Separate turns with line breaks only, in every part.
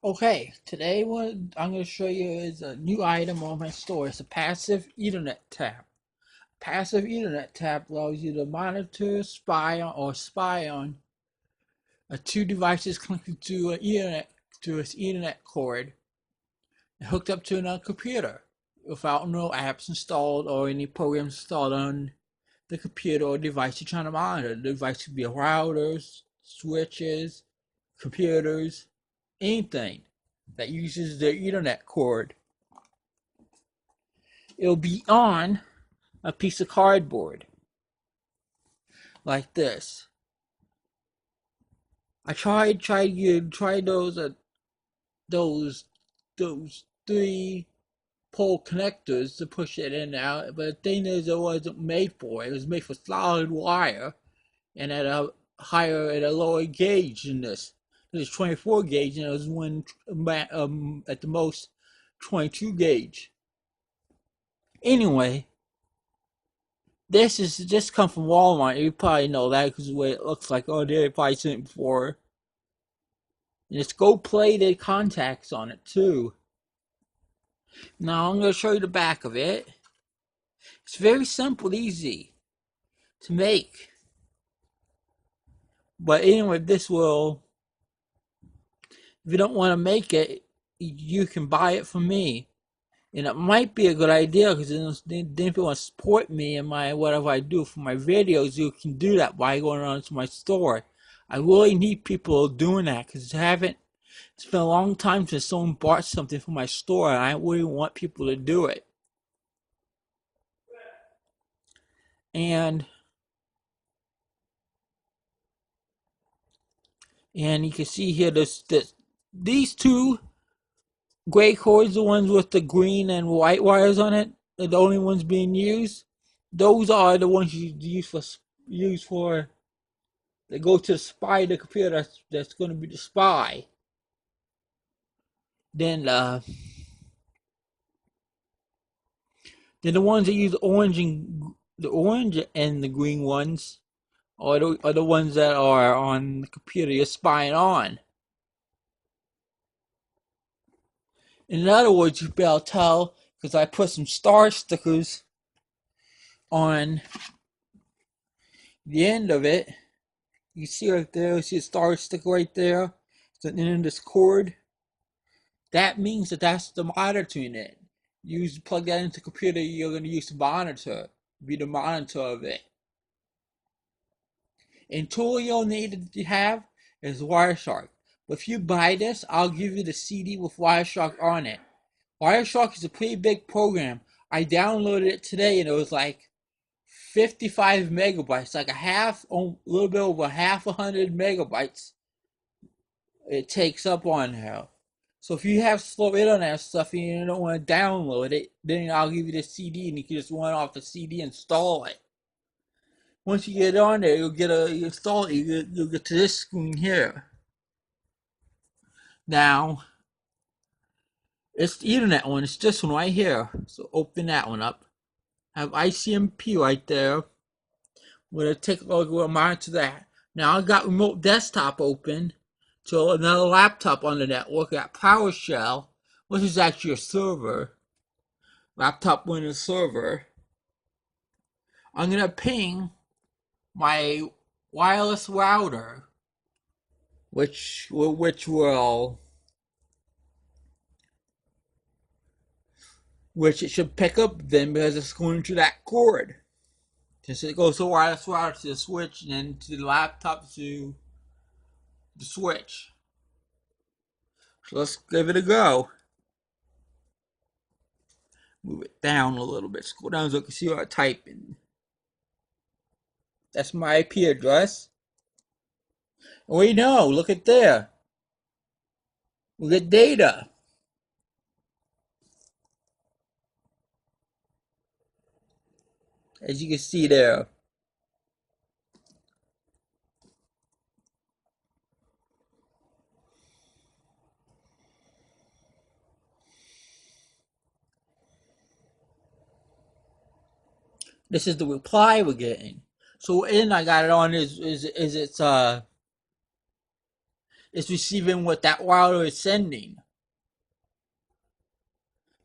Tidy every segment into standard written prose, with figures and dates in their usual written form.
Okay, today what I'm going to show you is a new item on my store. It's a passive Ethernet tab. Passive Ethernet tab allows you to monitor, spy on two devices connected to its Ethernet cord and hooked up to another computer without no apps installed or any programs installed on the computer or device you're trying to monitor. The device could be routers, switches, computers, anything that uses the Ethernet cord. It'll be on a piece of cardboard like this. I tried those those three pole connectors to push it in and out, but the thing is, it wasn't made for it. It was made for solid wire and at a lower gauge than this. This is 24 gauge, and it was at the most 22 gauge. Anyway, this come from Walmart. You probably know that because the way it looks like. Oh, they probably seen it before. And it's gold-plated contacts on it too. Now I'm going to show you the back of it. It's very simple, easy to make. But anyway, if you don't want to make it, you can buy it from me. And it might be a good idea because then if you want to support me and whatever I do for my videos, you can do that by going on to my store. I really need people doing that because it's been a long time since someone bought something from my store, and I really want people to do it. And you can see here these two gray cords, the ones with the green and white wires on it, are the only ones being used. Those are the ones you use for they go to the spy the computer that's going to be the spy. Then the ones that use the orange and the green ones are the ones that are on the computer you're spying on. In other words, you'll be able to tell because I put some star stickers on the end of it. You see right there, see a star sticker right there? It's at the end of this cord. That means that's the monitoring it. You plug that into the computer you're going to use to monitor, be the monitor of it. And tool you'll need to have is Wireshark. But if you buy this, I'll give you the CD with Wireshark on it. Wireshark is a pretty big program. I downloaded it today and it was like 55 megabytes, like a little bit over half 100 megabytes it takes up on here. So if you have slow internet stuff and you don't want to download it, then I'll give you the CD and you can just run off the CD and install it. Once you get on there, you install it, you'll get to this screen here. Now, it's the Ethernet one. It's this one right here. So open that one up. Have ICMP right there. We're going to take a look. We'll monitor that. Now I got remote desktop open to another laptop on the network. I got PowerShell, which is actually a server. Laptop Windows server. I'm going to ping my wireless router, which it should pick up then because it's going to that cord. Since it goes to wireless router to the switch and then to the laptop to the switch. So let's give it a go. Move it down a little bit. Scroll down so you can see what I'm typing. That's my IP address. We know, look at there. We get data. As you can see there. This is the reply we're getting. So I got it on is is receiving what that wire is sending.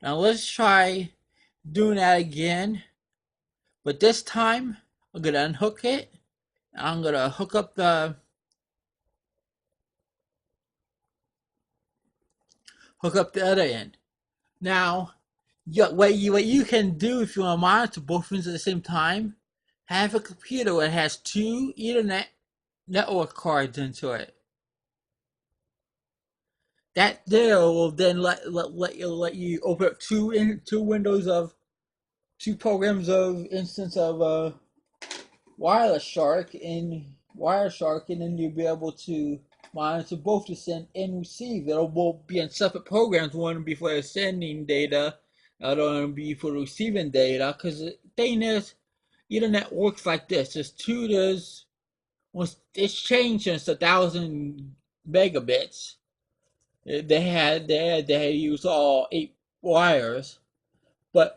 Now let's try doing that again, but this time I'm gonna unhook it. And I'm gonna hook up the other end. Now, what you can do if you want to monitor both ends at the same time, have a computer that has two Ethernet network cards into it. That there will then let you open up two windows of two programs of instance of Wireshark, and then you'll be able to monitor both the send and receive. It'll both be in separate programs. One will be for the sending data, the other one will be for the receiving data. Because the thing is, Ethernet works like this. It's changed since 1,000 megabits. They had used all 8 wires, but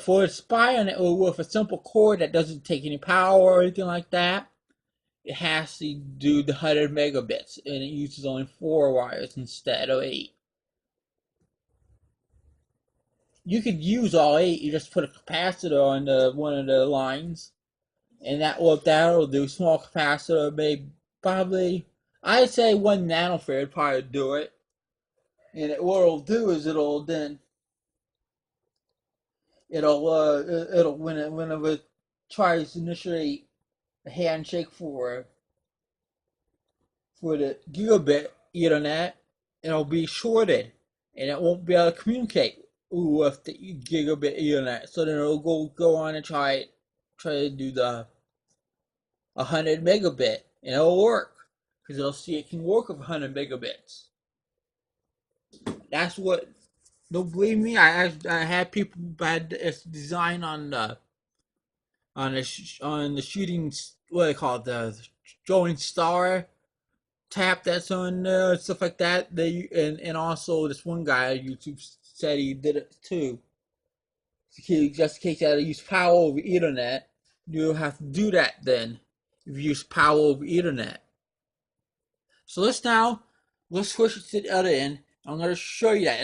for a SPI on it with a simple cord that doesn't take any power or anything like that, it has to do the 100 megabits, and it uses only 4 wires instead of 8. You could use all 8. You just put a capacitor on one of the lines, and that'll do. Small capacitor, maybe probably I'd say 1 nanofarad probably do it. And what it'll do is it'll whenever it tries to initiate a handshake for the gigabit Ethernet, it'll be shorted, and it won't be able to communicate with the gigabit Ethernet. So then it'll go on and try to do the 100 megabit, and it'll work because it'll see it can work with 100 megabits. That's what. Don't believe me? I had people had it's design on the shooting, what they call it, the showing star tap that's on there, stuff like that. And also this one guy on YouTube said he did it too. Just in case you had to use power over Ethernet, you'll have to do that then if you use power over Ethernet. So let's switch it to the other end. I'm gonna show you that.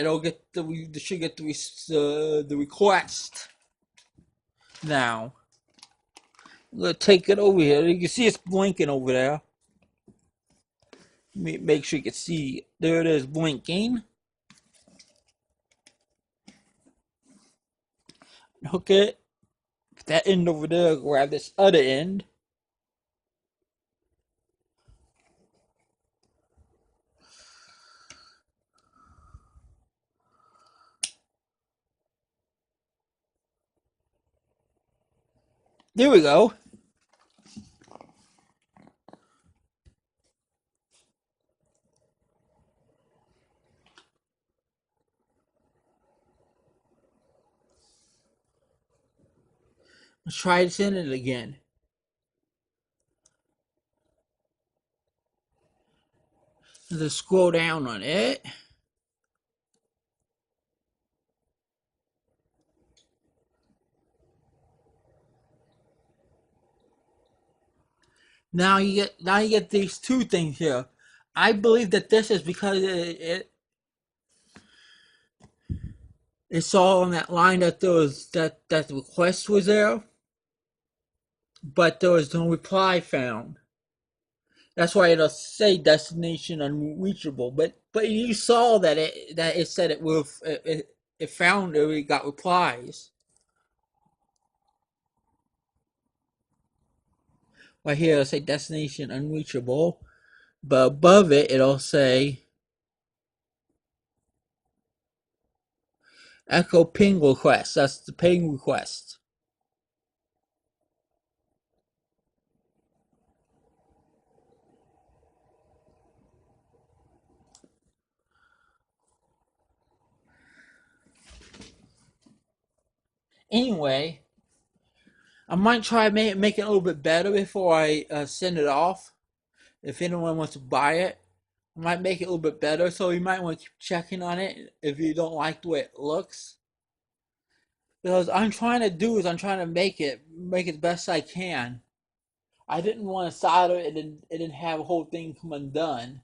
Should get the request now. I'm gonna take it over here. You can see it's blinking over there. Make sure you can see. There it is, blinking. Hook it. Put that end over there. Grab this other end. There we go. Let's try to send it again. Let's scroll down on it. Now you get these two things here. I believe that this is because it saw on that line that that the request was there, but there was no reply found. That's why it'll say destination unreachable. But you saw that it said it found it got replies. Right here it'll say destination unreachable, but above it it'll say echo ping request. That's the ping request. Anyway, I might try to make it a little bit better before I send it off. If anyone wants to buy it, I might make it a little bit better. So you might want to keep checking on it if you don't like the way it looks. Because I'm trying to make it the best I can. I didn't want to solder it and have the whole thing come undone.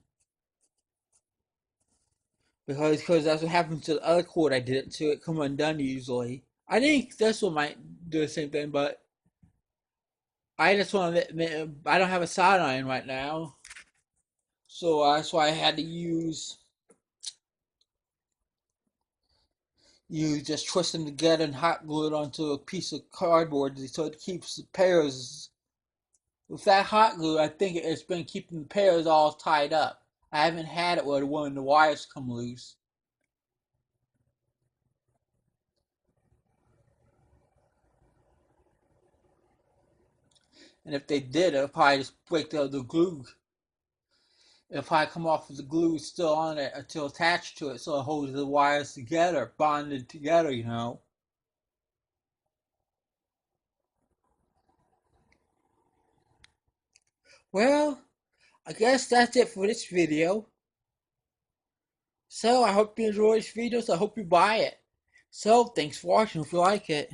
because that's what happens to the other cord I did it to. It come undone usually. I think this one might do the same thing, but I just want to. I don't have a soldering iron right now, so that's why I had to use just twist them together and hot glue it onto a piece of cardboard so it keeps the pairs. With that hot glue, I think it's been keeping the pairs all tied up. I haven't had it where one of the wires come loose. And if they did, it'll probably just break the glue. It'll probably come off with the glue still on it until attached to it, so it holds the wires together, bonded together, you know. Well, I guess that's it for this video. So I hope you enjoy this video, so I hope you buy it. So thanks for watching if you like it.